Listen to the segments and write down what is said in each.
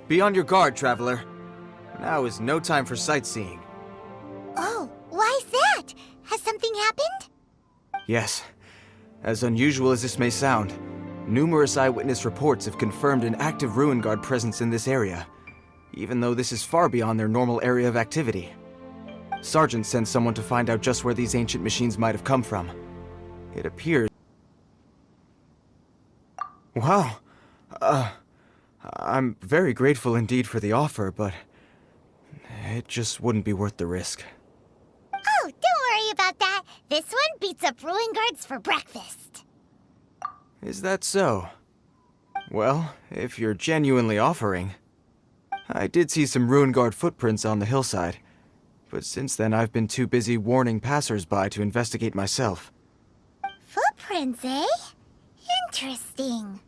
Be on your guard, traveler. Now is no time for sightseeing. Oh, why's that? Has something happened? Yes. As unusual as this may sound, numerous eyewitness reports have confirmed an active Ruin Guard presence in this area, even though this is far beyond their normal area of activity. Sergeant sent someone to find out just where these ancient machines might have come from. It appears... Wow. I'm very grateful indeed for the offer, but it just wouldn't be worth the risk. Oh, don't worry about that. This one beats up Ruin Guards for breakfast. Is that so? Well, if you're genuinely offering... I did see some Ruin Guard footprints on the hillside, but since then I've been too busy warning passers-by to investigate myself. Footprints, eh? Interesting.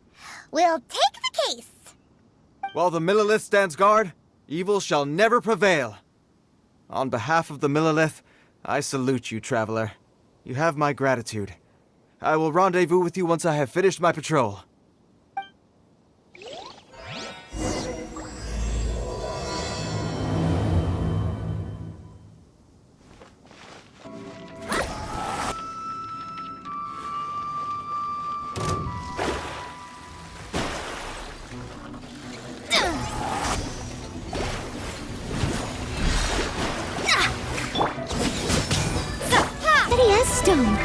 We'll take the case. While the Millilith stands guard, evil shall never prevail. On behalf of the Millilith, I salute you, traveler. You have my gratitude. I will rendezvous with you once I have finished my patrol. Steady as stone.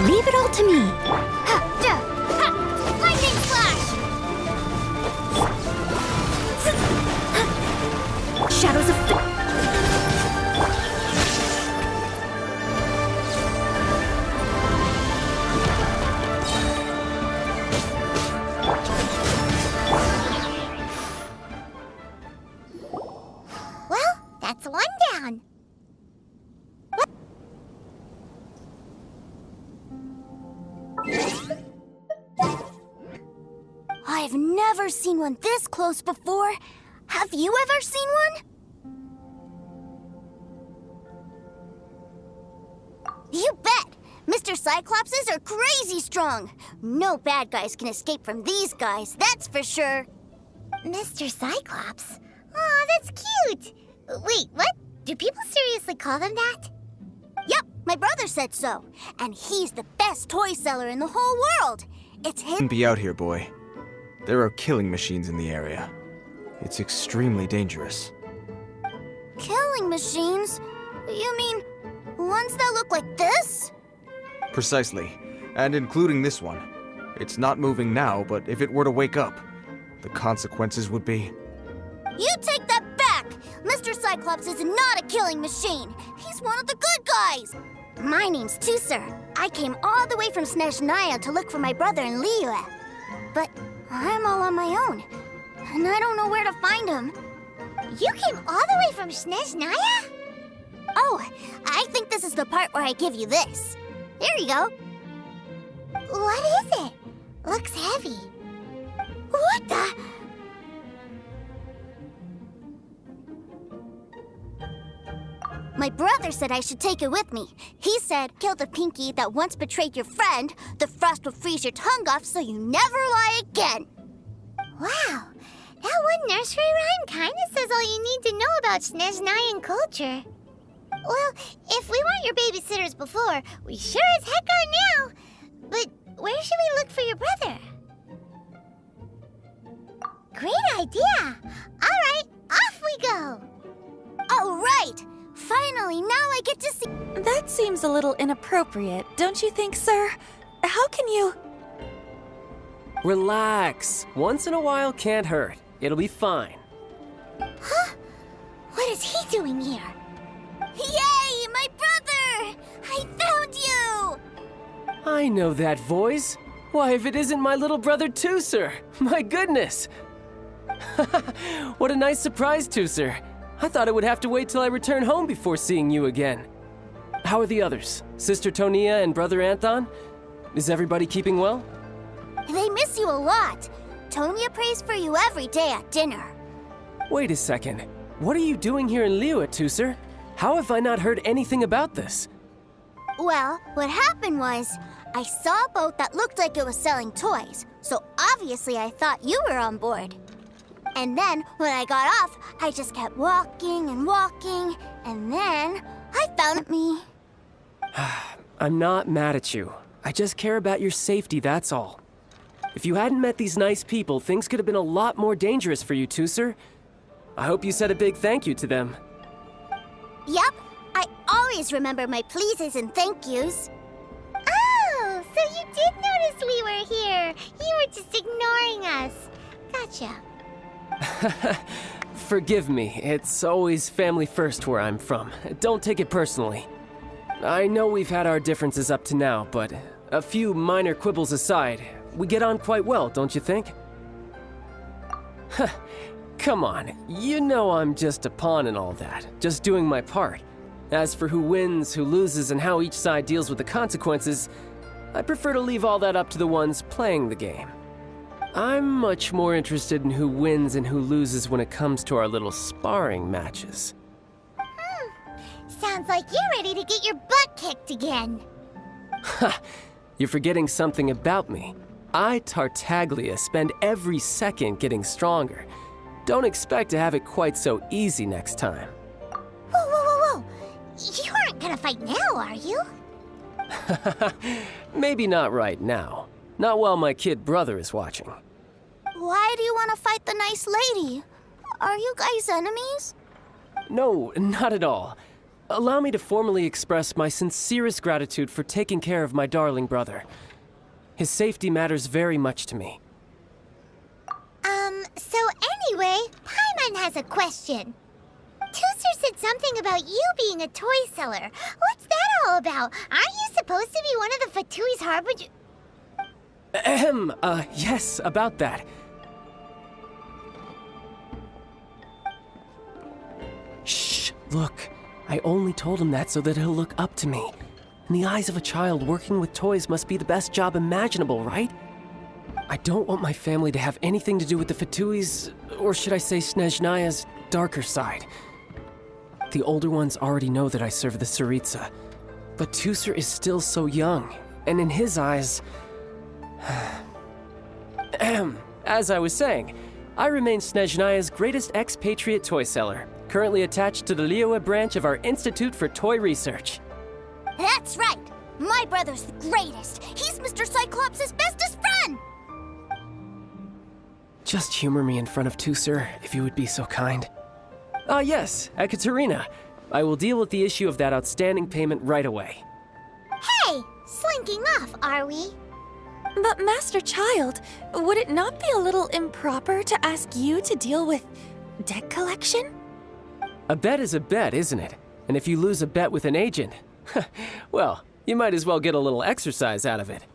Leave it all to me. Lightning flash! Shadows of... Well, that's one down. I've never seen one this close before. Have you ever seen one? You bet! Mr. Cyclopses are crazy strong. No bad guys can escape from these guys, that's for sure. Mr. Cyclops? Aw, that's cute. Wait, what? Do people seriously call them that? Yep, my brother said so. And he's the best toy seller in the whole world. It's him. Be out here, boy. There are killing machines in the area. It's extremely dangerous. Killing machines? You mean ones that look like this? Precisely. And including this one. It's not moving now, but if it were to wake up, the consequences would be... You take that back! Mr. Cyclops is not a killing machine. He's one of the good guys. My name's Tusser. I came all the way from Snezhnaya to look for my brother in Liyue. But I'm all on my own, and I don't know where to find him. You came all the way from Snezhnaya? Oh, I think this is the part where I give you this. Here you go. What is it? Looks heavy. What the... My brother said I should take it with me. He said, kill the Pinky that once betrayed your friend, the frost will freeze your tongue off so you never lie again. Wow, that one nursery rhyme kind of says all you need to know about Snezhnayan culture. Well, if we weren't your babysitters before, we sure as heck are now. But where should we look for your brother? Great idea. All right, off we go. All right. Finally, now I get to see... That seems a little inappropriate, don't you think, sir? How can you... Relax. Once in a while can't hurt. It'll be fine. Huh? What is he doing here? Yay, my brother! I found you! I know that voice. Why, if it isn't my little brother Tusser! My goodness! What a nice surprise, Tusser. I thought I would have to wait till I return home before seeing you again. How are the others? Sister Tonia and Brother Anthon? Is everybody keeping well? They miss you a lot. Tonya prays for you every day at dinner. Wait a second. What are you doing here in Liyue, Tusser? How have I not heard anything about this? Well, what happened was, I saw a boat that looked like it was selling toys, so obviously I thought you were on board. And then, when I got off, I just kept walking and walking, and then I found me. I'm not mad at you. I just care about your safety, that's all. If you hadn't met these nice people, things could have been a lot more dangerous for you, Tusser. I hope you said a big thank you to them. Yep, I always remember my pleases and thank yous. Oh, so you did notice we were here. You were just ignoring us. Gotcha. Forgive me, it's always family first where I'm from. Don't take it personally. I know we've had our differences up to now, but a few minor quibbles aside, we get on quite well, don't you think? Come on, you know I'm just a pawn and all that, just doing my part. As for who wins, who loses, and how each side deals with the consequences, I prefer to leave all that up to the ones playing the game. I'm much more interested in who wins and who loses when it comes to our little sparring matches. Sounds like you're ready to get your butt kicked again. Ha! You're forgetting something about me. I, Tartaglia, spend every second getting stronger. Don't expect to have it quite so easy next time. Whoa, whoa, whoa, whoa! You aren't gonna fight now, are you? Maybe not right now. Not while my kid brother is watching. Why do you want to fight the nice lady? Are you guys enemies? No, not at all. Allow me to formally express my sincerest gratitude for taking care of my darling brother. His safety matters very much to me. So anyway, Paimon has a question. Tusser said something about you being a toy seller. What's that all about? Aren't you supposed to be one of the Fatui's harbinger? Yes, about that. Shh, look. I only told him that so that he'll look up to me. In the eyes of a child, working with toys must be the best job imaginable, right? I don't want my family to have anything to do with the Fatui's, or should I say Snezhnaya's, darker side. The older ones already know that I serve the Tsaritsa, but Tusser is still so young, and in his eyes... As I was saying, I remain Snezhnaya's greatest expatriate toy seller, currently attached to the Liyue branch of our Institute for Toy Research. That's right! My brother's the greatest! He's Mr. Cyclops' bestest friend! Just humor me in front of Tusser, if you would be so kind. Ah yes, Ekaterina. I will deal with the issue of that outstanding payment right away. Hey! Slinking off, are we? But Master Child, would it not be a little improper to ask you to deal with debt collection? A bet is a bet, isn't it? And if you lose a bet with an agent, well, you might as well get a little exercise out of it.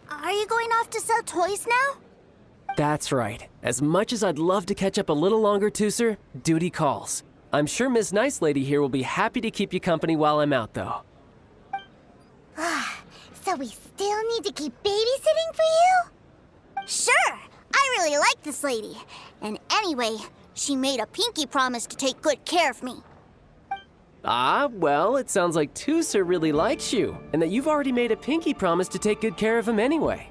Are you going off to sell toys now? That's right. As much as I'd love to catch up a little longer, Tusser, duty calls. I'm sure Miss Nice Lady here will be happy to keep you company while I'm out, though. So we still need to keep babysitting for you? Sure! I really like this lady. And anyway, she made a pinky promise to take good care of me. Ah, well, it sounds like Tusser really likes you, and that you've already made a pinky promise to take good care of him anyway.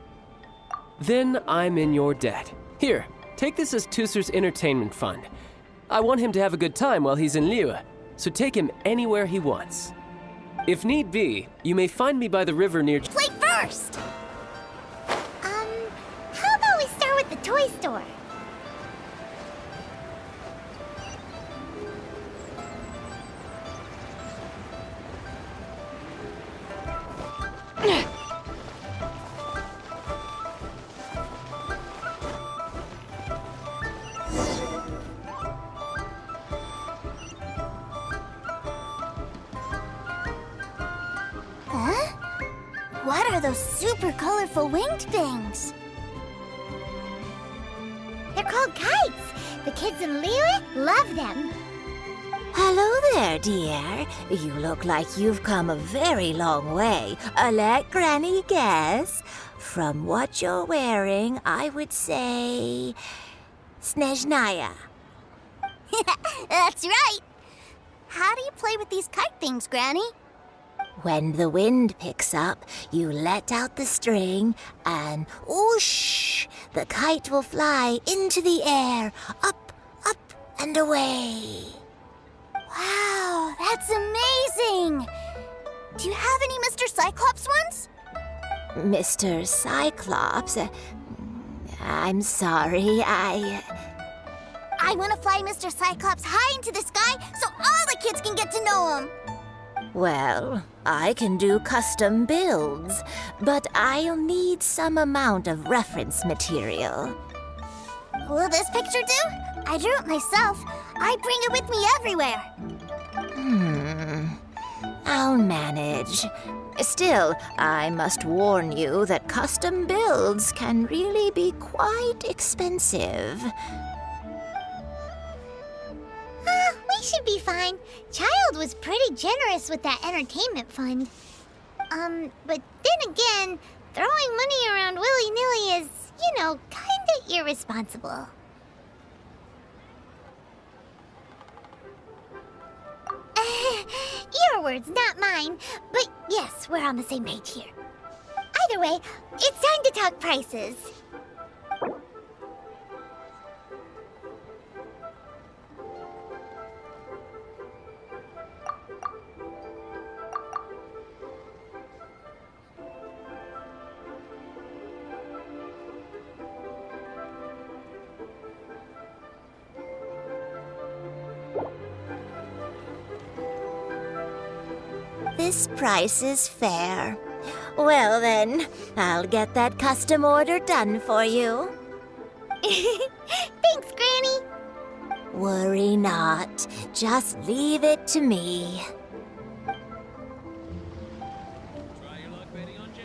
Then I'm in your debt. Here, take this as Tusser's entertainment fund. I want him to have a good time while he's in Liyue, so take him anywhere he wants. If need be, you may find me by the river near... Play first! How about we start with the toy store? What are those super colorful winged things? They're called kites. The kids in Liyue love them. Hello there, dear. You look like you've come a very long way. Let Granny guess. From what you're wearing, I would say... Snezhnaya. That's right. How do you play with these kite things, Granny? When the wind picks up, you let out the string, and whoosh! The kite will fly into the air, up, and away. Wow, that's amazing! Do you have any Mr. Cyclops ones? Mr. Cyclops, I'm sorry, I want to fly Mr. Cyclops high into the sky so all the kids can get to know him. Well, I can do custom builds, but I'll need some amount of reference material. Will this picture do? I drew it myself. I bring it with me everywhere. I'll manage. Still, I must warn you that custom builds can really be quite expensive. We should be fine. Child was pretty generous with that entertainment fund. But then again, throwing money around willy-nilly is, kinda irresponsible. Your words, not mine. But yes, we're on the same page here. Either way, it's time to talk prices. This price is fair. Well then, I'll get that custom order done for you. Thanks, Granny. Worry not. Just leave it to me.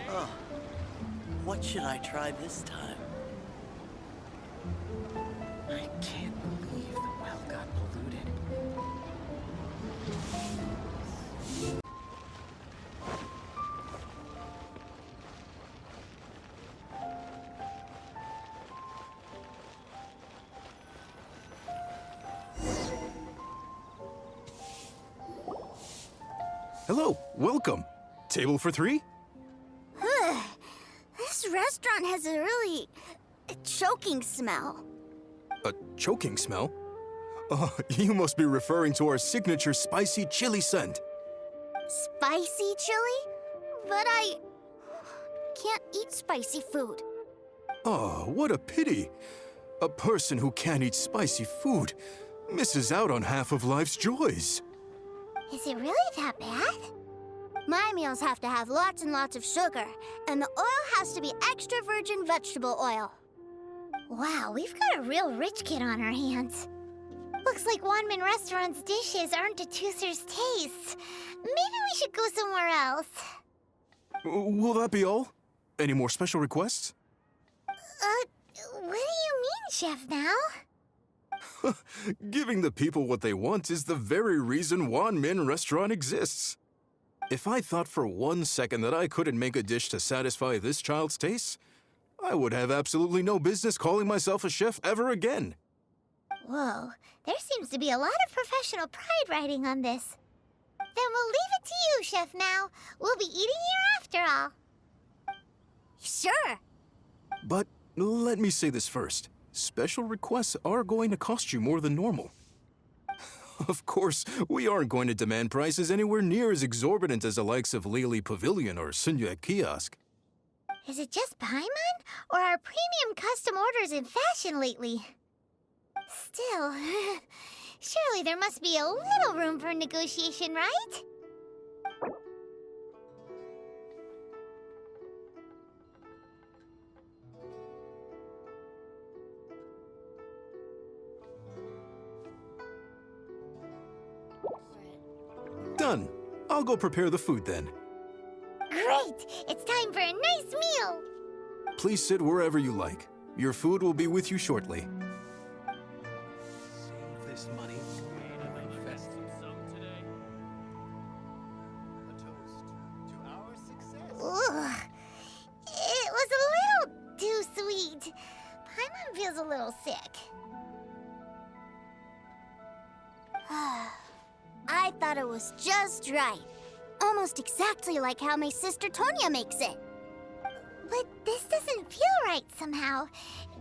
Oh, what should I try this time? I can't believe the well got polluted. Hello, welcome. Table for three? This restaurant has a really choking smell. A choking smell? Oh, you must be referring to our signature spicy chili scent. Spicy chili? But I can't eat spicy food. Oh, what a pity. A person who can't eat spicy food misses out on half of life's joys. Is it really that bad? My meals have to have lots and lots of sugar, and the oil has to be extra virgin vegetable oil. Wow, we've got a real rich kid on our hands. Looks like Wanmin Restaurant's dishes aren't to Tooser's taste. Maybe we should go somewhere else. Will that be all? Any more special requests? What do you mean, Chef now? Giving the people what they want is the very reason Wanmin Restaurant exists. If I thought for 1 second that I couldn't make a dish to satisfy this child's tastes, I would have absolutely no business calling myself a chef ever again. Whoa, there seems to be a lot of professional pride riding on this. Then we'll leave it to you, Chef Mao. We'll be eating here after all. Sure. But let me say this first. Special requests are going to cost you more than normal. Of course, we aren't going to demand prices anywhere near as exorbitant as the likes of Lily Pavilion or Sunyue Kiosk. Is it just Paimon, or are premium custom orders in fashion lately? Still, surely there must be a little room for negotiation, right? Done. I'll go prepare the food then. Great! It's time for a nice meal! Please sit wherever you like. Your food will be with you shortly. feels a little sick. I thought it was just right. Almost exactly like how my sister Tonya makes it. But this doesn't feel right somehow.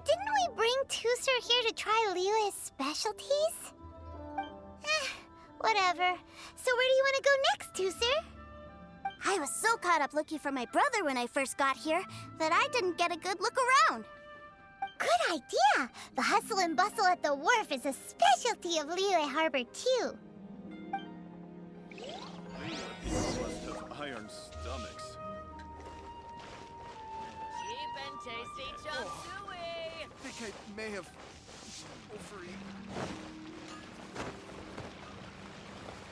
Didn't we bring Tusser here to try Liyue's specialties? Whatever. So where do you want to go next, Tusser? I was so caught up looking for my brother when I first got here that I didn't get a good look around. Good idea! The hustle and bustle at the wharf is a specialty of Liyue Harbor, too. Must have iron stomachs. Cheap and tasty chop suey! I think I may have overeaten.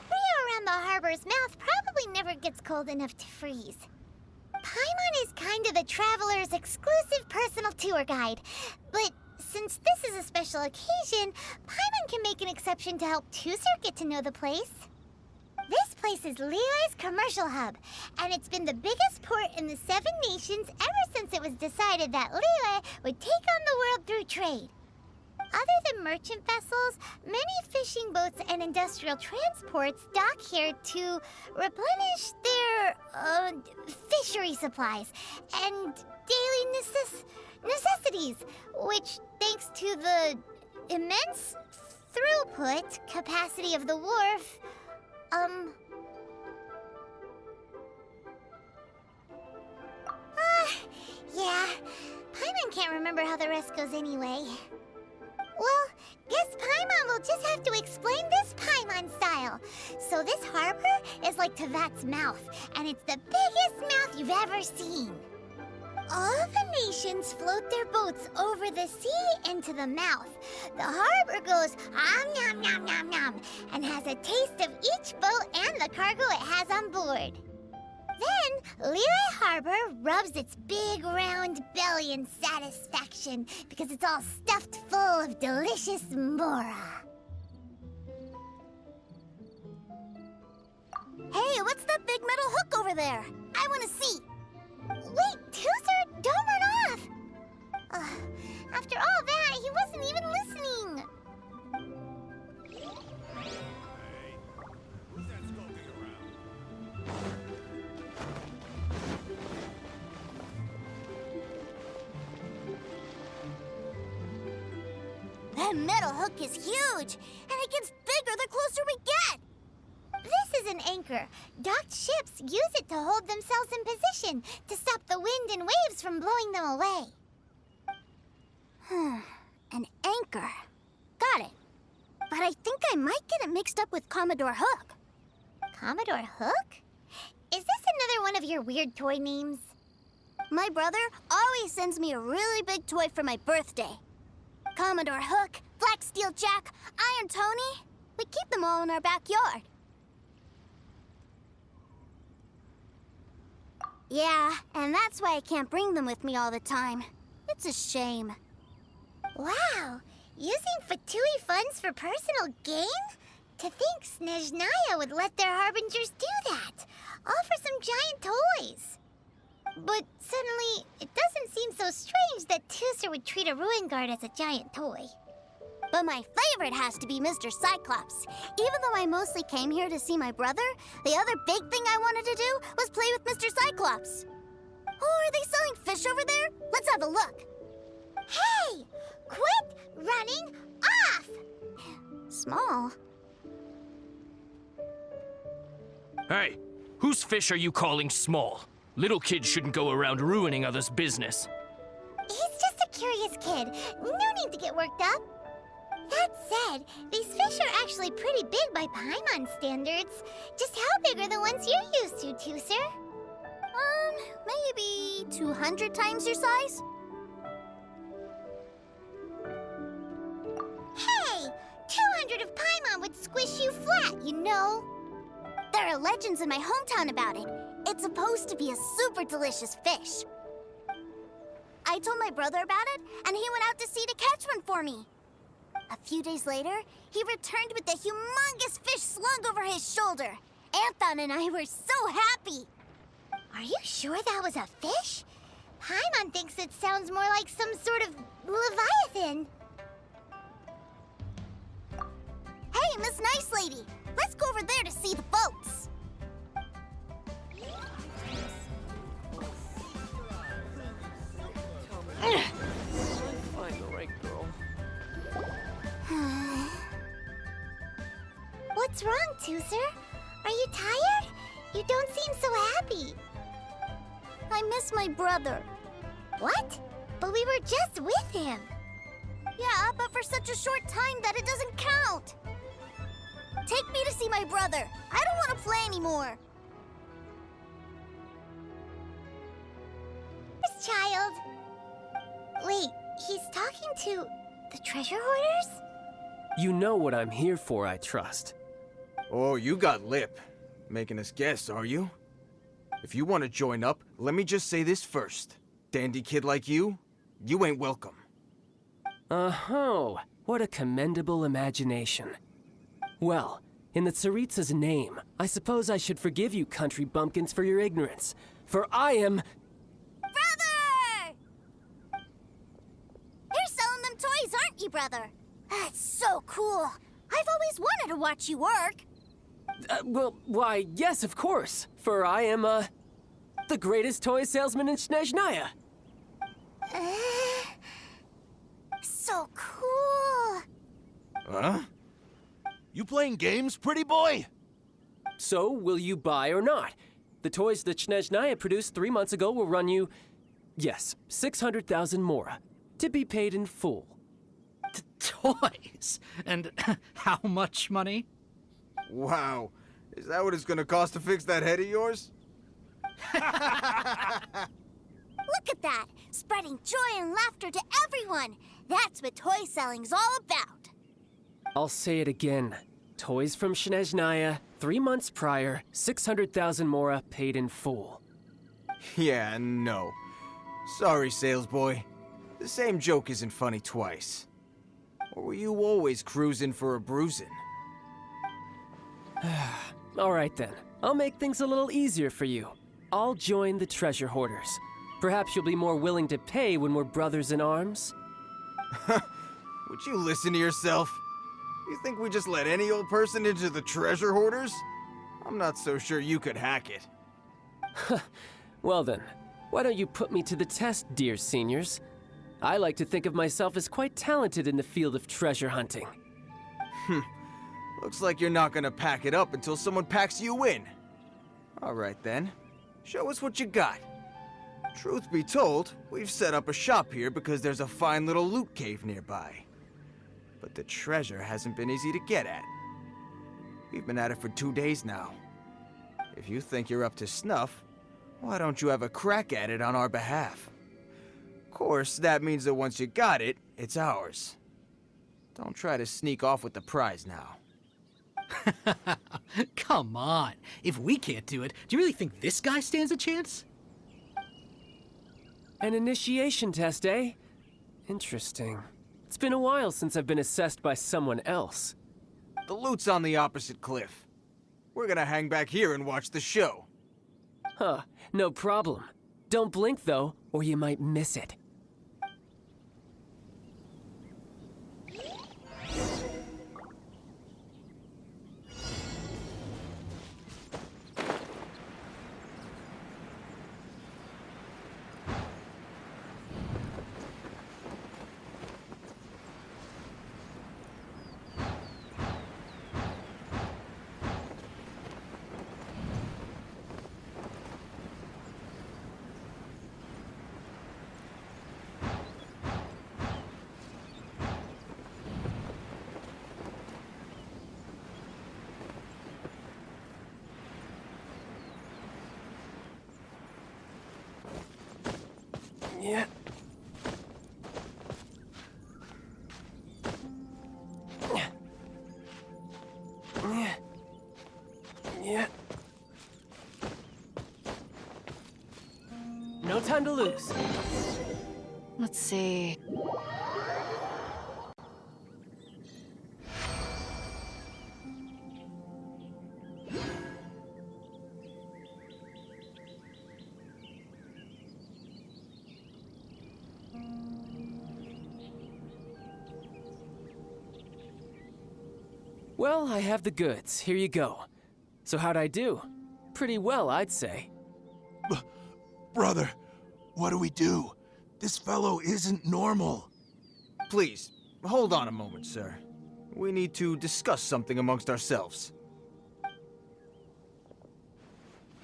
Rio around the harbor's mouth probably never gets cold enough to freeze. Paimon is kind of the traveler's exclusive personal tour guide. But since this is a special occasion, Paimon can make an exception to help Tusser get to know the place. This place is Liyue's commercial hub, and it's been the biggest port in the Seven Nations ever since it was decided that Liyue would take on the world through trade. Other than merchant vessels, many fishing boats and industrial transports dock here to replenish their, fishery supplies and daily necessities, which, thanks to the immense throughput capacity of the wharf, yeah, Paimon can't remember how the rest goes anyway. Well, guess Paimon will just have to explain this Paimon style. So this harbor is like Tevat's mouth, and it's the biggest mouth you've ever seen. All the nations float their boats over the sea into the mouth. The harbor goes nom nom nom nom and has a taste of each boat and the cargo it has on board. Then, Liyue Harbor rubs its big round belly in satisfaction because it's all stuffed full of delicious mora. Hey, what's that big metal hook over there? I want to see. Wait, Tusser, don't run off! After all that, he wasn't even listening. Hey, who's that skulking around? That metal hook is huge, and it gets bigger the closer we get. This is an anchor. Docked ships use it to hold themselves in position to stop the wind and waves from blowing them away. An anchor. Got it. But I think I might get it mixed up with Commodore Hook. Commodore Hook? Is this another one of your weird toy names? My brother always sends me a really big toy for my birthday. Commodore Hook, Black Steel Jack, Iron Tony. We keep them all in our backyard. Yeah, and that's why I can't bring them with me all the time. It's a shame. Wow, using Fatui funds for personal gain? To think Snezhnaya would let their harbingers do that, all for some giant toys. But suddenly, it doesn't seem so strange that Tusser would treat a ruin guard as a giant toy. But my favorite has to be Mr. Cyclops. Even though I mostly came here to see my brother, the other big thing I wanted to do was play with Mr. Cyclops. Oh, are they selling fish over there? Let's have a look. Hey! Quit running off! Small. Hey, whose fish are you calling small? Little kids shouldn't go around ruining others' business. He's just a curious kid. No need to get worked up. That said, these fish are actually pretty big by Paimon standards. Just how big are the ones you're used to, Tusser? Maybe 200 times your size? Hey! 200 of Paimon would squish you flat, you know. There are legends in my hometown about it. It's supposed to be a super delicious fish. I told my brother about it, and he went out to sea to catch one for me. A few days later, he returned with a humongous fish slung over his shoulder. Anthon and I were so happy. Are you sure that was a fish? Paimon thinks it sounds more like some sort of Leviathan! Hey, Miss Nice Lady! Let's go over there to see the boats! Find the right girl. What's wrong, Tooser? Are you tired? You don't seem so happy. I miss my brother. What? But we were just with him. Yeah, but for such a short time that it doesn't count. Take me to see my brother. I don't want to play anymore. This child. Wait, he's talking to the treasure hoarders? You know what I'm here for, I trust. Oh, you got lip. Making us guess, are you? If you want to join up, let me just say this first. Dandy kid like you ain't welcome. Oh, what a commendable imagination. Well, in the Tsaritsa's name, I suppose I should forgive you country bumpkins for your ignorance, for I am... Brother! You're selling them toys, aren't you, brother? That's so cool. I've always wanted to watch you work. Well, why, yes, of course, for I am, the greatest toy salesman in Snezhnaya. So cool. Huh? You playing games, pretty boy? So, will you buy or not? The toys that Snezhnaya produced 3 months ago will run you, yes, 600,000 mora, to be paid in full. Toys? And how much money? Wow. Is that what it's gonna cost to fix that head of yours? Look at that! Spreading joy and laughter to everyone! That's what toy selling's all about! I'll say it again. Toys from Snezhnaya, 3 months prior, 600,000 mora paid in full. Yeah, no. Sorry, salesboy. The same joke isn't funny twice. Or were you always cruising for a bruising? All right then. I'll make things a little easier for you. I'll join the treasure hoarders. Perhaps you'll be more willing to pay when we're brothers in arms? Would you listen to yourself? You think we just let any old person into the treasure hoarders? I'm not so sure you could hack it. Well then, why don't you put me to the test, dear seniors? I like to think of myself as quite talented in the field of treasure hunting. Looks like you're not gonna pack it up until someone packs you in. All right then, show us what you got. Truth be told, we've set up a shop here because there's a fine little loot cave nearby. But the treasure hasn't been easy to get at. We've been at it for 2 days now. If you think you're up to snuff, why don't you have a crack at it on our behalf? Of course, that means that once you got it, it's ours. Don't try to sneak off with the prize now. Come on. If we can't do it, do you really think this guy stands a chance? An initiation test, eh? Interesting. It's been a while since I've been assessed by someone else. The loot's on the opposite cliff. We're gonna hang back here and watch the show. Huh, no problem. Don't blink though, or you might miss it. Yeah. Yeah. No time to lose. Let's see. Well, I have the goods. Here you go. So how'd I do? Pretty well, I'd say. Brother, what do we do? This fellow isn't normal. Please, hold on a moment, sir. We need to discuss something amongst ourselves.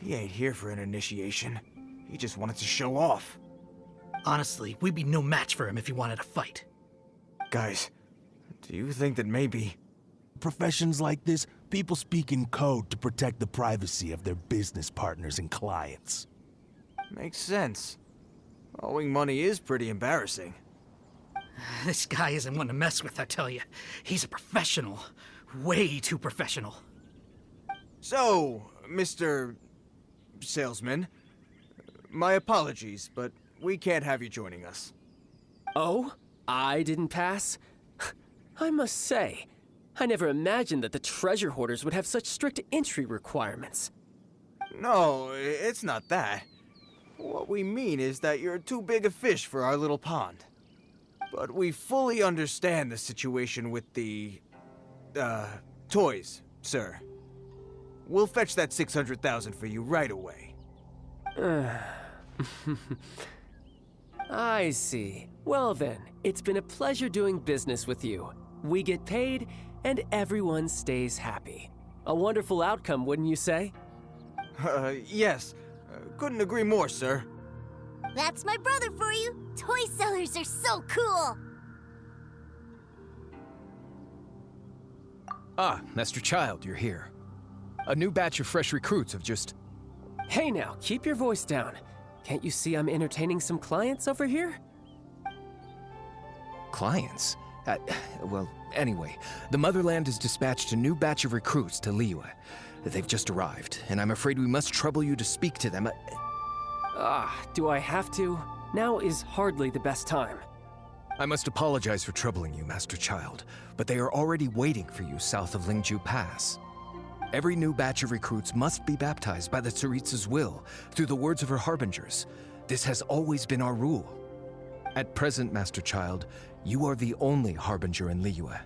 He ain't here for an initiation. He just wanted to show off. Honestly, we'd be no match for him if he wanted to fight. Guys, do you think that maybe... Professions like this, people speak in code to protect the privacy of their business partners and clients. Makes sense. Owing money is pretty embarrassing. This guy isn't one to mess with, I tell you. He's a professional. Way too professional. So, Mr. Salesman, my apologies, but we can't have you joining us. Oh? I didn't pass? I must say, I never imagined that the treasure hoarders would have such strict entry requirements. No, it's not that. What we mean is that you're too big a fish for our little pond. But we fully understand the situation with the, toys, sir. We'll fetch that 600,000 for you right away. I see. Well then, it's been a pleasure doing business with you. We get paid, and everyone stays happy. A wonderful outcome, wouldn't you say? Yes. Couldn't agree more, sir. That's my brother for you. Toy sellers are so cool. Ah, Master Child, you're here. A new batch of fresh recruits have just... Hey now, keep your voice down. Can't you see I'm entertaining some clients over here? Clients? Well, anyway, the Motherland has dispatched a new batch of recruits to Liyue. They've just arrived, and I'm afraid we must trouble you to speak to them. Do I have to? Now is hardly the best time. I must apologize for troubling you, Master Child, but they are already waiting for you south of Lingju Pass. Every new batch of recruits must be baptized by the Tsaritsa's will, through the words of her harbingers. This has always been our rule. At present, Master Child, you are the only harbinger in Liyue.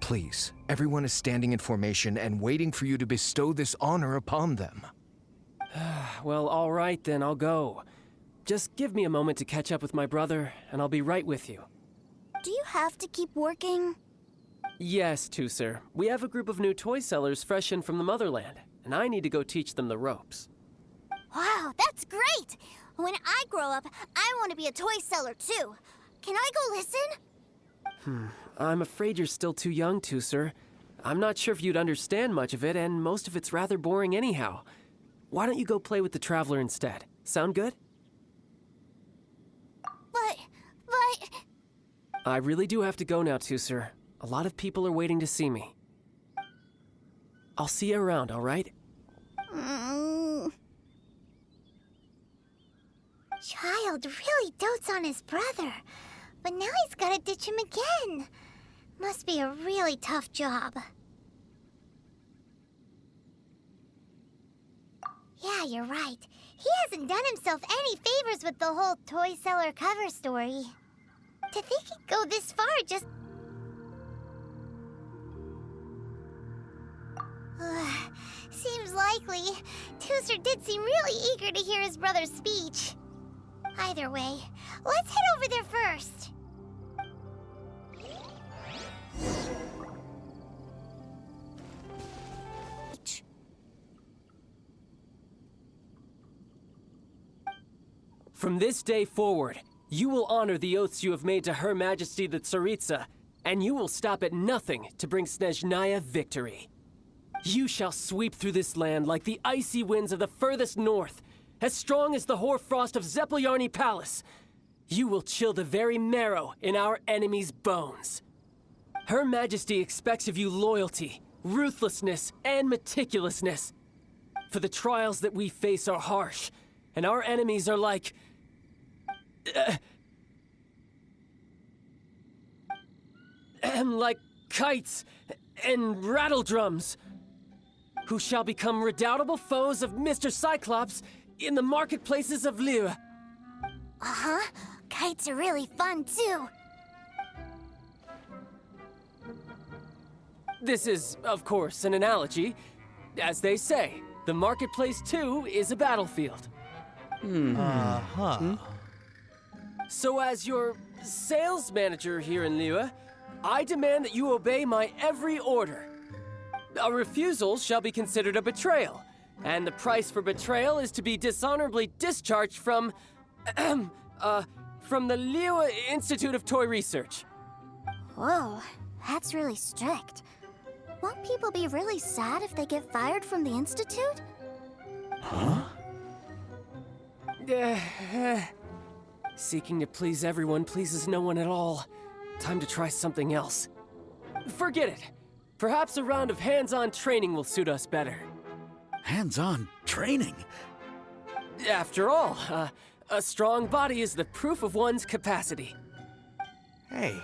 Please, everyone is standing in formation and waiting for you to bestow this honor upon them. Well, all right then, I'll go. Just give me a moment to catch up with my brother, and I'll be right with you. Do you have to keep working? Yes, Tusser. We have a group of new toy sellers fresh in from the Motherland, and I need to go teach them the ropes. Wow, that's great! When I grow up, I want to be a toy seller too. Can I go listen? I'm afraid you're still too young, Tusser. I'm not sure if you'd understand much of it, and most of it's rather boring anyhow. Why don't you go play with the Traveler instead? Sound good? But... I really do have to go now, Tusser. A lot of people are waiting to see me. I'll see you around, all right? Child really dotes on his brother, but now he's gotta ditch him again. Must be a really tough job. Yeah, you're right. He hasn't done himself any favors with the whole toy seller cover story. To think he'd go this far just... Seems likely. Tusser did seem really eager to hear his brother's speech. Either way, let's head over there first. From this day forward, you will honor the oaths you have made to Her Majesty the Tsaritsa, and you will stop at nothing to bring Snezhnaya victory. You shall sweep through this land like the icy winds of the furthest north, as strong as the hoarfrost of Zepelyarny Palace. You will chill the very marrow in our enemies' bones. Her Majesty expects of you loyalty, ruthlessness, and meticulousness. For the trials that we face are harsh, and our enemies are like... like kites and rattledrums, who shall become redoubtable foes of Mr. Cyclops in the marketplaces of Liyue. Uh-huh. Kites are really fun, too. This is, of course, an analogy. As they say, the marketplace too is a battlefield. So as your sales manager here in Liyue, I demand that you obey my every order. A refusal shall be considered a betrayal, and the price for betrayal is to be dishonorably discharged from the Liyue Institute of Toy Research. Whoa, that's really strict. Won't people be really sad if they get fired from the Institute? Seeking to please everyone pleases no one at all. Time to try something else. Forget it. Perhaps a round of hands-on training will suit us better. Hands-on training? After all, a strong body is the proof of one's capacity. Hey,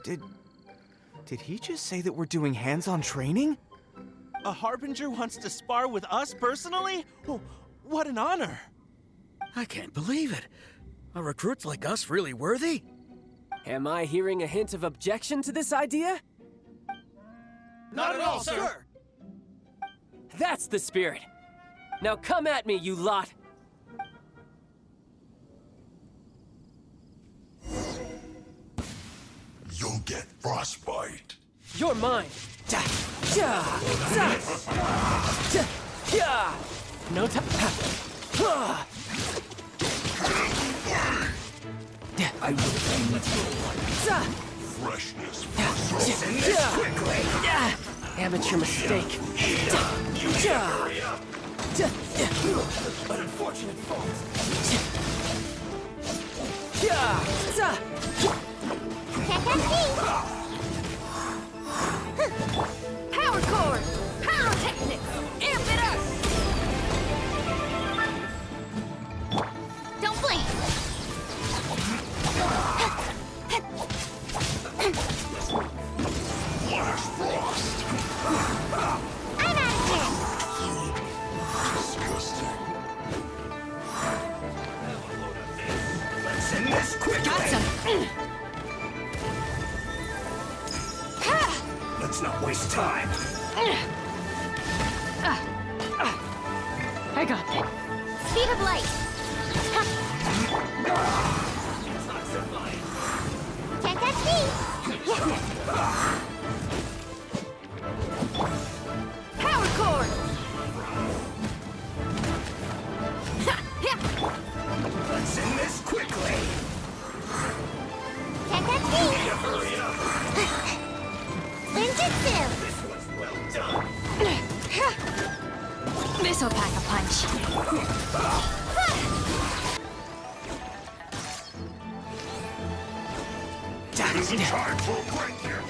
did he just say that we're doing hands-on training? A Harbinger wants to spar with us personally? Oh, what an honor! I can't believe it. Are recruits like us really worthy? Am I hearing a hint of objection to this idea? Not at all, sir! That's the spirit. Now come at me, you lot! You'll get frostbite. You're mine! No time. I will end you. Freshness quickly. Amateur mistake. An unfortunate fault. Power core! Pyrotechnics! Amp it up! Don't blink! Flash frost. I'm out of here! Disgusting. Let's end this quickly. Got some! Let's not waste time. I got that. Speed of light! Can't catch me! Power core! Let's end this quickly. Can't catch me! Hurry up. Ninjutsu! This one's well done. This'll pack a punch. Isn't time for a break here.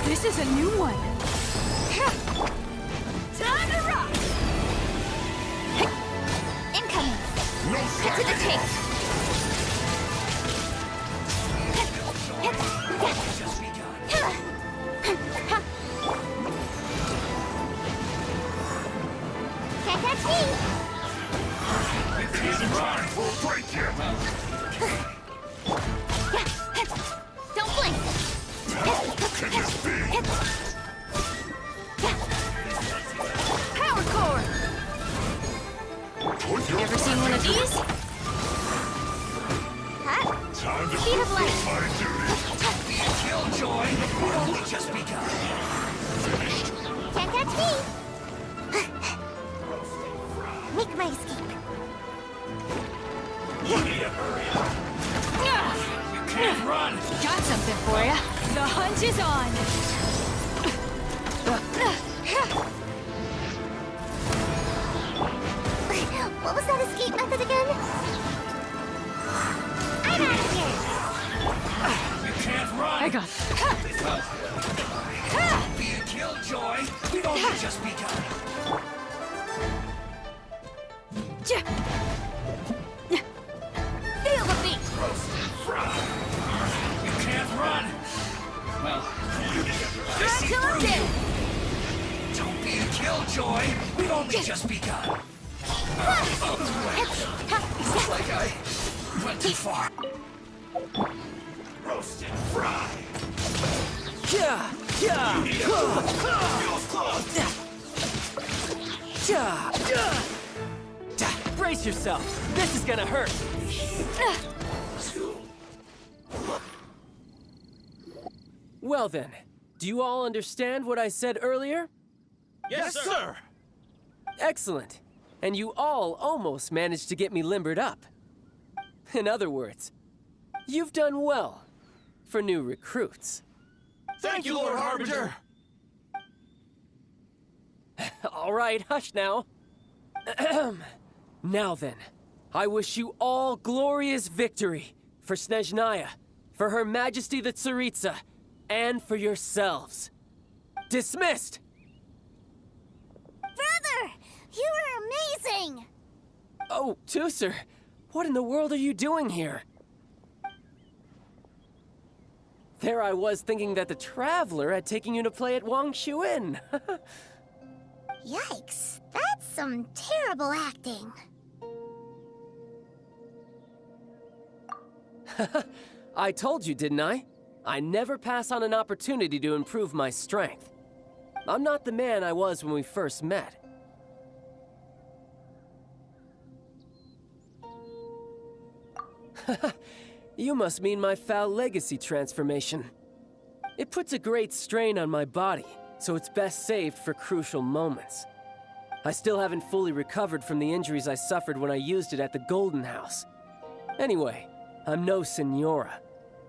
This is a new one. Time to rock! Incoming! No Cut to the slacking chase! Can't catch me! Isn't time for a break here. Don't blink! How can this be? Power core! Put your Ever seen one of these? Huh? time to Speed of light! fulfill my duty. Killjoy. We've only just begun. Finished. Can't catch me! Make my escape. You need to hurry up. You can't run. Got something for ya. The hunt is on. What was that escape method again? I'm out of here! You can't run. I got Don't be a killjoy. We've only just begun. Feel the beat. Roasted fry. You can't run. Well, Run till I'm dead. don't be a killjoy. We've only just begun. Looks like I went to too far. Roast and fry. Yeah, yeah. Feels close. Brace yourself. This is gonna hurt. Well then, do you all understand what I said earlier? Yes, sir. Excellent. And you all almost managed to get me limbered up. In other words, you've done well for new recruits. Thank you, Lord Harbinger. All right, hush now. Now then, I wish you all glorious victory for Snezhnaya, for Her Majesty the Tsaritsa, and for yourselves. Dismissed! Brother! You were amazing! Oh, Tusser, what in the world are you doing here? There I was thinking that the Traveler had taken you to play at Wang Shuin. Yikes, that's some terrible acting. I told you, didn't I? I never pass on an opportunity to improve my strength. I'm not the man I was when we first met. You must mean my foul legacy transformation. It puts a great strain on my body, so it's best saved for crucial moments. I still haven't fully recovered from the injuries I suffered when I used it at the Golden House. Anyway, I'm no Senora.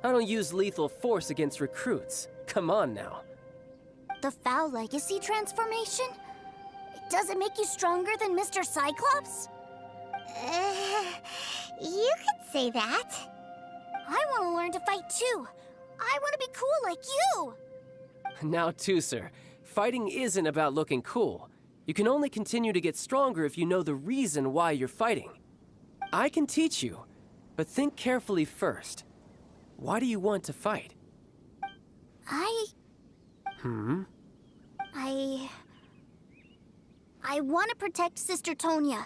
I don't use lethal force against recruits. Come on now. The foul legacy transformation? Does it make you stronger than Mr. Cyclops? You could say that. I want to learn to fight too. I want to be cool like you. Now, Tusser, fighting isn't about looking cool. You can only continue to get stronger if you know the reason why you're fighting. I can teach you, but think carefully first. Why do you want to fight? I want to protect Sister Tonya.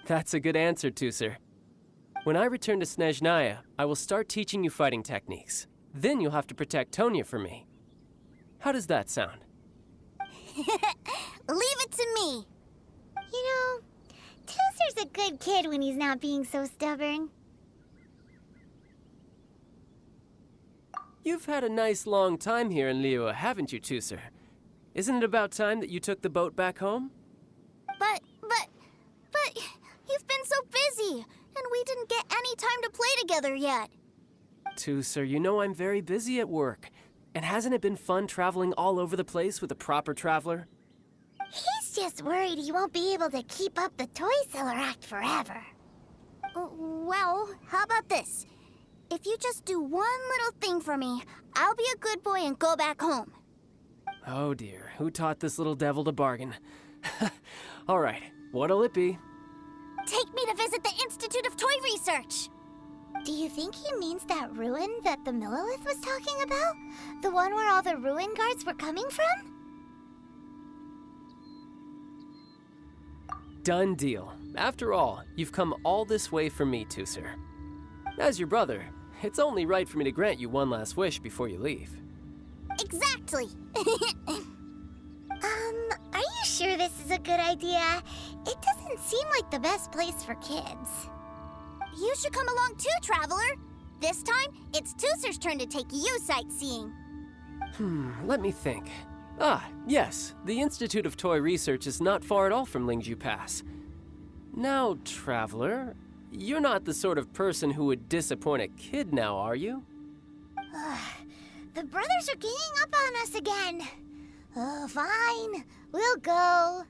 That's a good answer, Tusser. When I return to Snezhnaya, I will start teaching you fighting techniques. Then you'll have to protect Tonya for me. How does that sound? Leave it to me. You know, Tusser's a good kid when he's not being so stubborn. You've had a nice long time here in Liyue, haven't you, Tusser? Isn't it about time that you took the boat back home? But, you've been so busy, and we didn't get any time to play together yet. Tusser, you know I'm very busy at work. And hasn't it been fun traveling all over the place with a proper traveler? He's just worried he won't be able to keep up the toy seller act forever. Well, how about this? If you just do one little thing for me, I'll be a good boy and go back home. Oh dear, who taught this little devil to bargain? All right, what'll it be? Take me to visit the Institute of Toy Research. Do you think he means that ruin that the Millilith was talking about? The one where all the ruin guards were coming from? Done deal. After all, you've come all this way for me, Tusser. As your brother, it's only right for me to grant you one last wish before you leave. Exactly. Are you sure this is a good idea? It doesn't seem like the best place for kids. You should come along too, Traveler. This time, it's Tusser's turn to take you sightseeing. Let me think. Ah, yes, the Institute of Toy Research is not far at all from Lingju Pass. Now, Traveler, you're not the sort of person who would disappoint a kid now, are you? The brothers are ganging up on us again. Oh, fine. We'll go.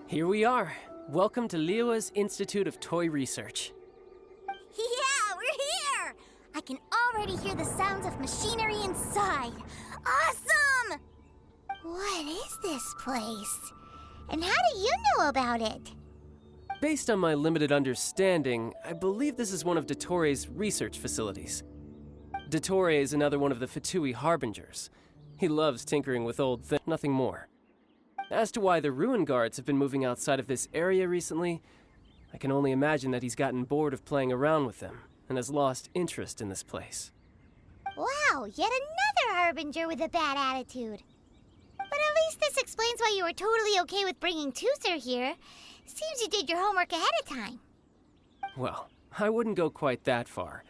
Here we are. Welcome to Liyue's Institute of Toy Research. Yeah, we're here! I can already hear the sounds of machinery inside. Awesome! What is this place? And how do you know about it? Based on my limited understanding, I believe this is one of Dottore research facilities. Dottore is another one of the Fatui Harbingers. He loves tinkering with old things, nothing more. As to why the Ruin Guards have been moving outside of this area recently, I can only imagine that he's gotten bored of playing around with them and has lost interest in this place. Wow, yet another Harbinger with a bad attitude. But at least this explains why you were totally okay with bringing Tooser here. Seems you did your homework ahead of time. Well, I wouldn't go quite that far.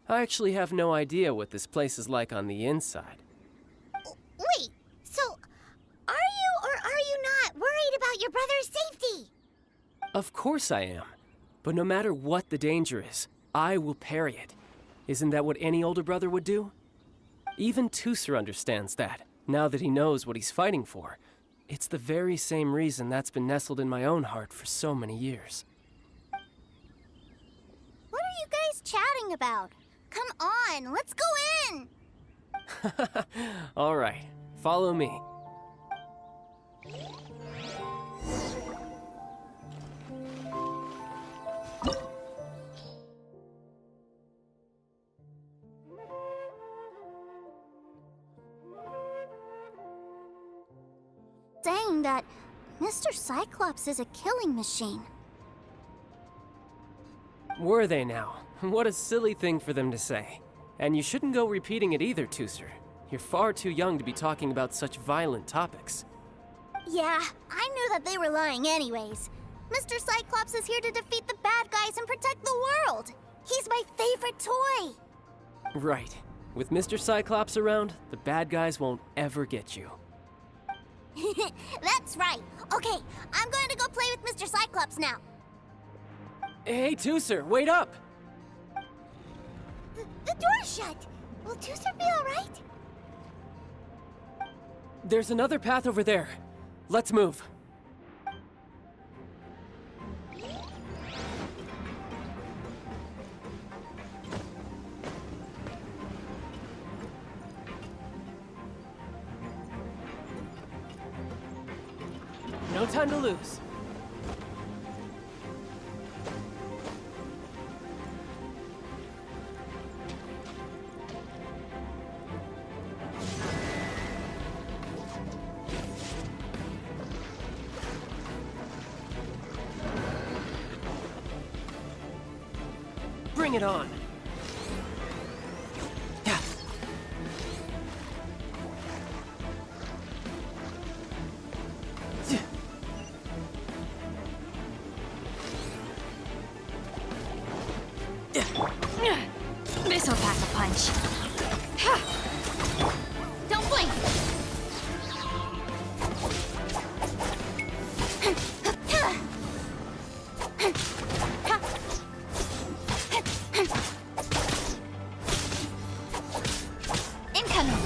I actually have no idea what this place is like on the inside. Wait, so are you or are you not worried about your brother's safety? Of course I am. But no matter what the danger is, I will parry it. Isn't that what any older brother would do? Even Tooser understands that, now that he knows what he's fighting for. It's the very same reason that's been nestled in my own heart for so many years. What are you guys chatting about? Come on, let's go in! All right, follow me. Saying that Mr. Cyclops is a killing machine. Were they now? What a silly thing for them to say. And you shouldn't go repeating it either, Tooser. You're far too young to be talking about such violent topics. Yeah, I knew that they were lying anyways. Mr. Cyclops is here to defeat the bad guys and protect the world. He's my favorite toy. Right. With Mr. Cyclops around, the bad guys won't ever get you. That's right. Okay, I'm going to go play with Mr. Cyclops now. Hey, Tooser, wait up! The door's shut. Will Tooser be all right? There's another path over there. Let's move. No time to lose. Bring it on. Yeah. This'll pack a punch. Don't blink! Incoming!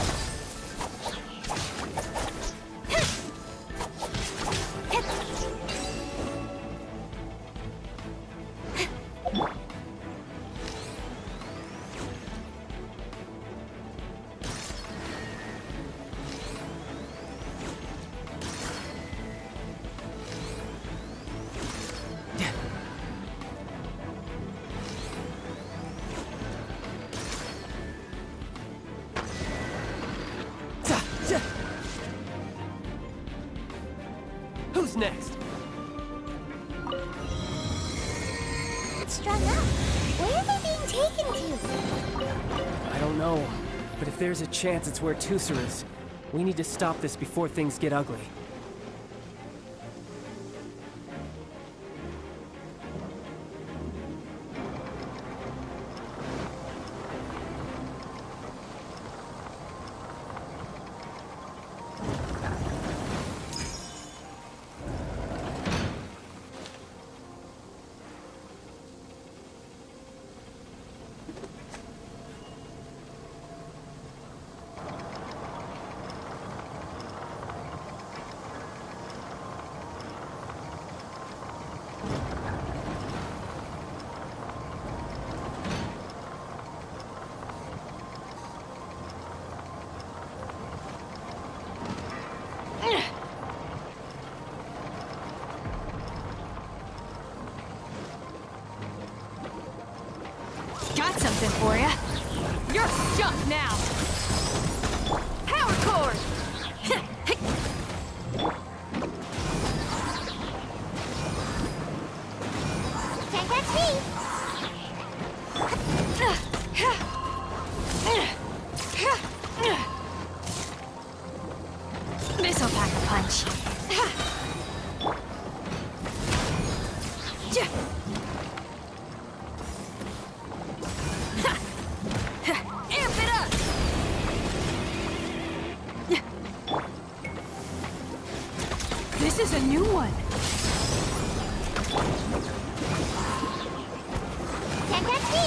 Who's next? It's strung up. Where are they being taken to? I don't know, but if there's a chance it's where Tooser is, we need to stop this before things get ugly. something for you. You're stuck now. Power cord! Can't catch me! This'll pack a punch. Amp it up! This is a new one. Can't catch me!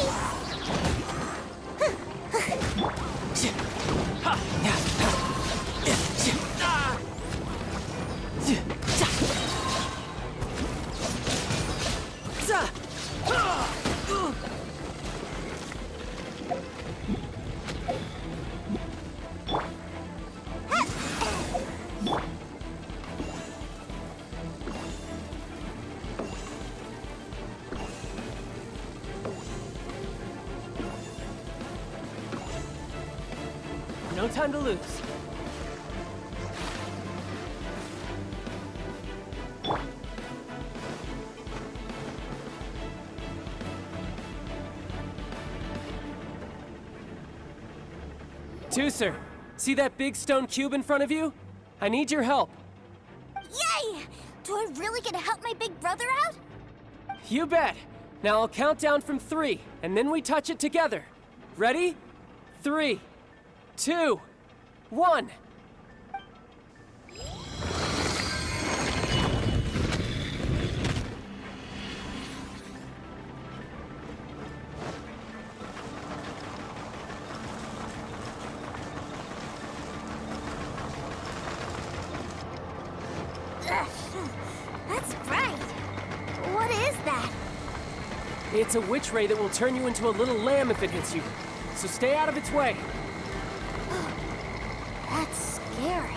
No time to lose. Tooser, see that big stone cube in front of you? I need your help. Yay! Do I really get to help my big brother out? You bet. Now I'll count down from 3, and then we touch it together. Ready? 3, 2, 1. That's bright. What is that? It's a witch ray that will turn you into a little lamb if it hits you. So stay out of its way. That's scary.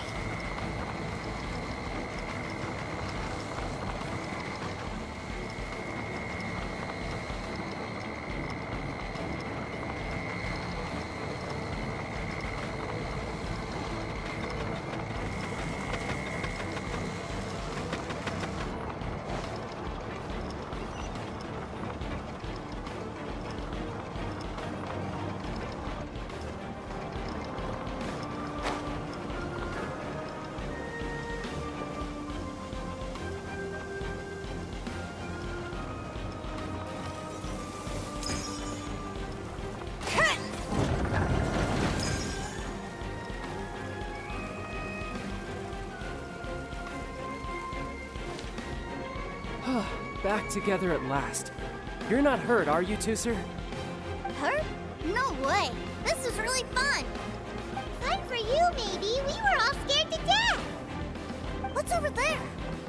Back together at last. You're not hurt, are you, Tooser? Hurt? No way. This is really fun. Fun for you, maybe. We were all scared to death. What's over there?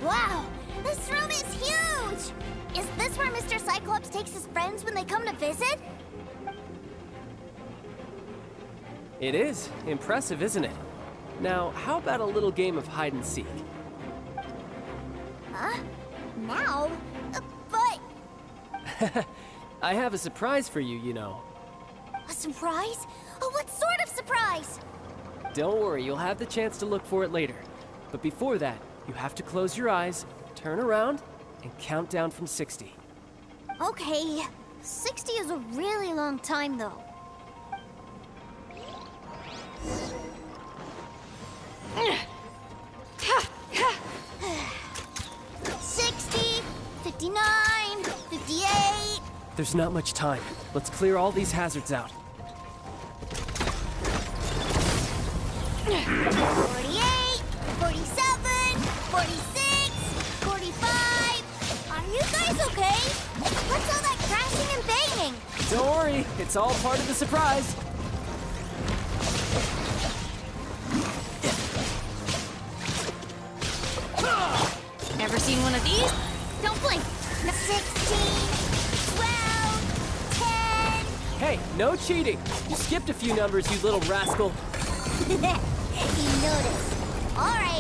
Wow, this room is huge. Is this where Mr. Cyclops takes his friends when they come to visit? It is. Impressive, isn't it? Now, how about a little game of hide and seek? Huh? Now? But... I have a surprise for you, you know. A surprise? Oh, what sort of surprise? Don't worry, you'll have the chance to look for it later. But before that, you have to close your eyes, turn around, and count down from 60. Okay. 60 is a really long time, though. 60, 59, 58. There's not much time. Let's clear all these hazards out. 48, 47, 46, 45. Are you guys okay? What's all that crashing and banging? Don't worry, it's all part of the surprise. Ever seen one of these? Don't blink. 16, 12, 10. Hey, no cheating. You skipped a few numbers, you little rascal. You noticed. All right.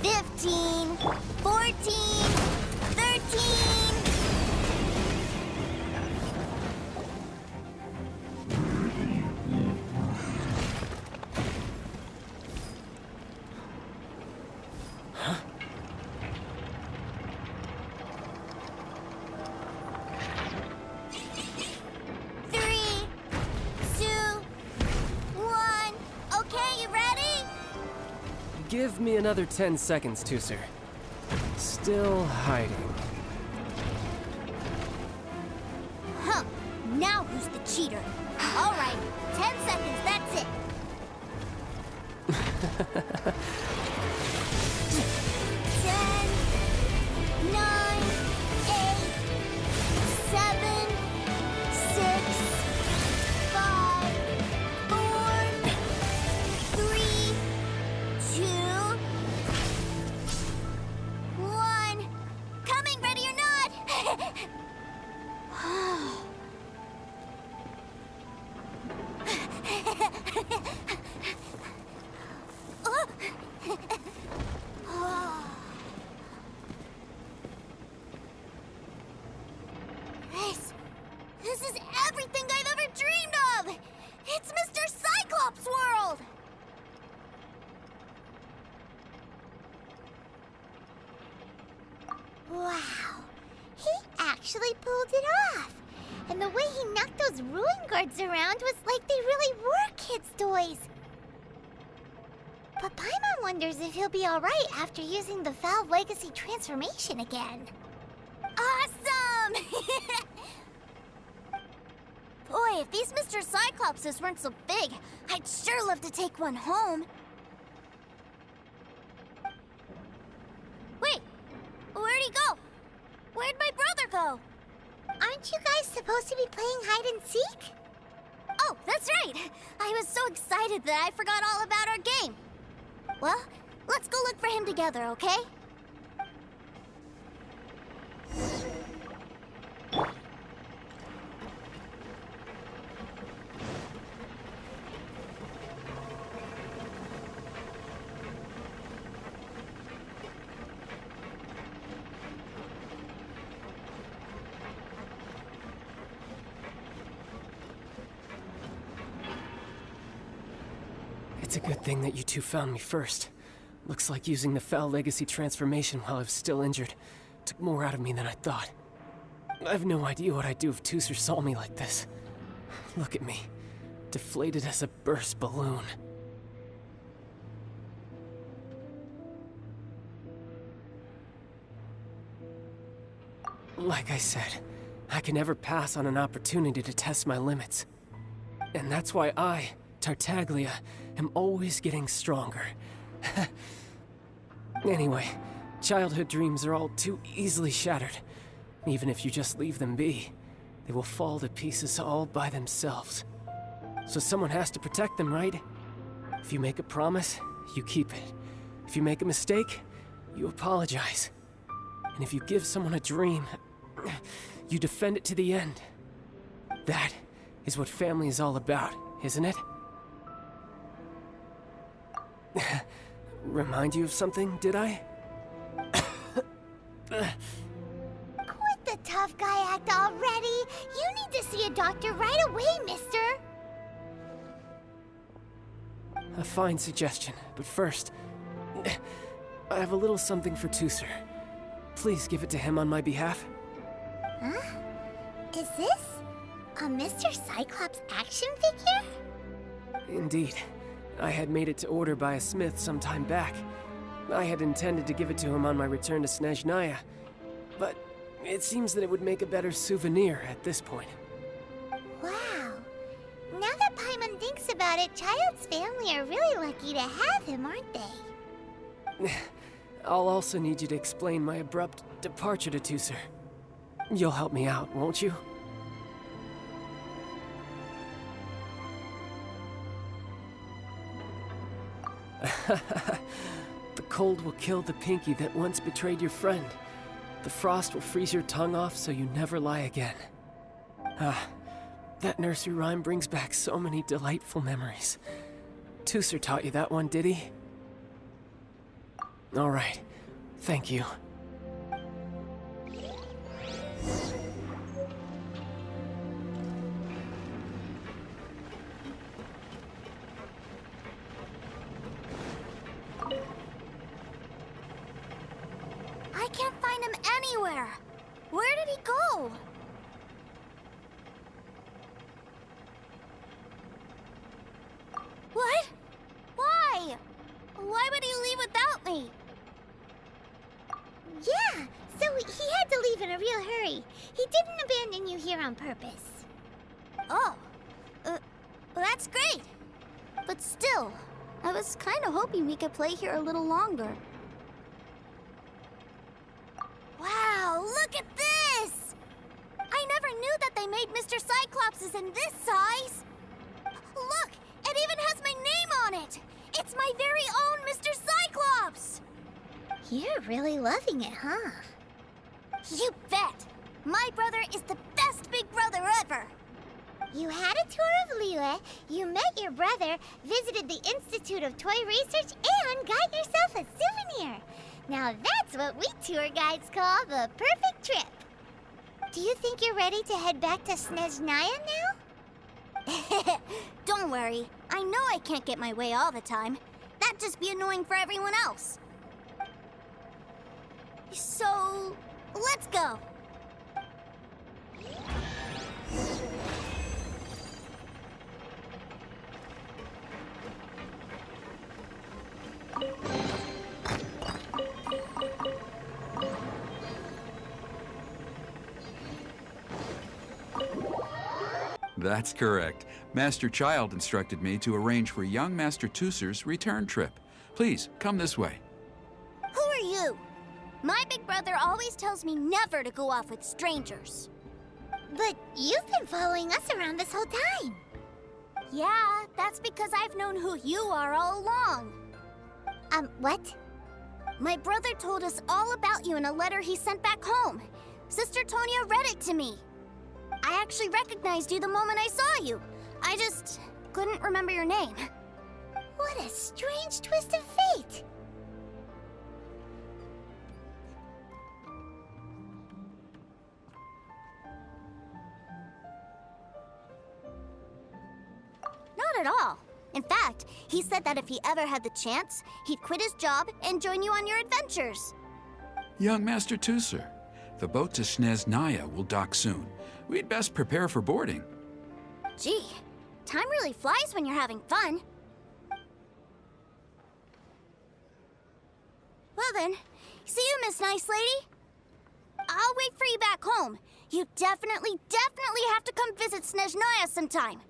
15, 14, 13. Give me another 10 seconds, Tusser. Still hiding. Huh. Now who's the cheater? All right, 10 seconds, that's it. 10, 9, 8, 7, 6, 5, 4, 3, 2, 1. Coming, ready or not? This is everything I've ever dreamed of! It's Mr. Cyclops' world! Wow, he actually pulled it off! And the way he knocked those ruin guards around was like they really were kids' toys. But Paimon wonders if he'll be alright after using the Valve Legacy transformation again. Awesome! Boy, if these Mr. Cyclopses weren't so big, I'd sure love to take one home. Wait, where'd he go? Where'd my brother go? Aren't you guys supposed to be playing hide and seek? Oh, that's right! I was so excited that I forgot all about our game. Well, let's go look for him together, okay? It's a good thing that you two found me first. Looks like using the Foul Legacy transformation while I was still injured took more out of me than I thought. I have no idea what I'd do if Tusser saw me like this. Look at me, deflated as a burst balloon. Like I said, I can never pass on an opportunity to test my limits. And that's why I, Tartaglia, am always getting stronger. Anyway, childhood dreams are all too easily shattered. Even if you just leave them be, they will fall to pieces all by themselves. So someone has to protect them, right? If you make a promise, you keep it. If you make a mistake, you apologize. And if you give someone a dream, you defend it to the end. That is what family is all about, isn't it? Remind you of something, did I? Quit the tough guy act already! You need to see a doctor right away, mister! A fine suggestion, but first, I have a little something for Tusser. Please give it to him on my behalf. Huh? Is this a Mr. Cyclops action figure? Indeed. I had made it to order by a smith some time back. I had intended to give it to him on my return to Snezhnaya, but it seems that it would make a better souvenir at this point. Wow. Now that Paimon thinks about it, Child's family are really lucky to have him, aren't they? I'll also need you to explain my abrupt departure to Tusser. You'll help me out, won't you? The cold will kill the pinky that once betrayed your friend. The frost will freeze your tongue off so you never lie again. Ah, that nursery rhyme brings back so many delightful memories. Tusser taught you that one, did he? All right, thank you. I can't find him anywhere. Where did he go? What? Why? Why would he leave with he had to leave in a real hurry. He didn't abandon you here on purpose. Oh, that's great. But still, I was kind of hoping we could play here a little longer. Wow, look at this! I never knew that they made Mr. Cyclopses in this size. Look, it even has my name on it. It's my very own Mr. Cyclops. You're really loving it, huh? You bet. My brother is the best big brother ever. You had a tour of Liyue, you met your brother, visited the Institute of Toy Research, and got yourself a souvenir. Now that's what we tour guides call the perfect trip. Do you think you're ready to head back to Snezhnaya now? Don't worry. I know I can't get my way all the time. That'd just be annoying for everyone else. So, let's go. That's correct. Master Child instructed me to arrange for young Master Tusser's return trip. Please, come this way. Who are you? My big brother always tells me never to go off with strangers. But you've been following us around this whole time. Yeah, that's because I've known who you are all along. What? My brother told us all about you in a letter he sent back home. Sister Tonya read it to me. I actually recognized you the moment I saw you. I just couldn't remember your name. What a strange twist of fate. Not at all. In fact, he said that if he ever had the chance, he'd quit his job and join you on your adventures. Young Master Tusser, the boat to Snezhnaya will dock soon. We'd best prepare for boarding. Gee, time really flies when you're having fun. Well then, see you, Miss Nice Lady. I'll wait for you back home. You definitely have to come visit Snezhnaya sometime.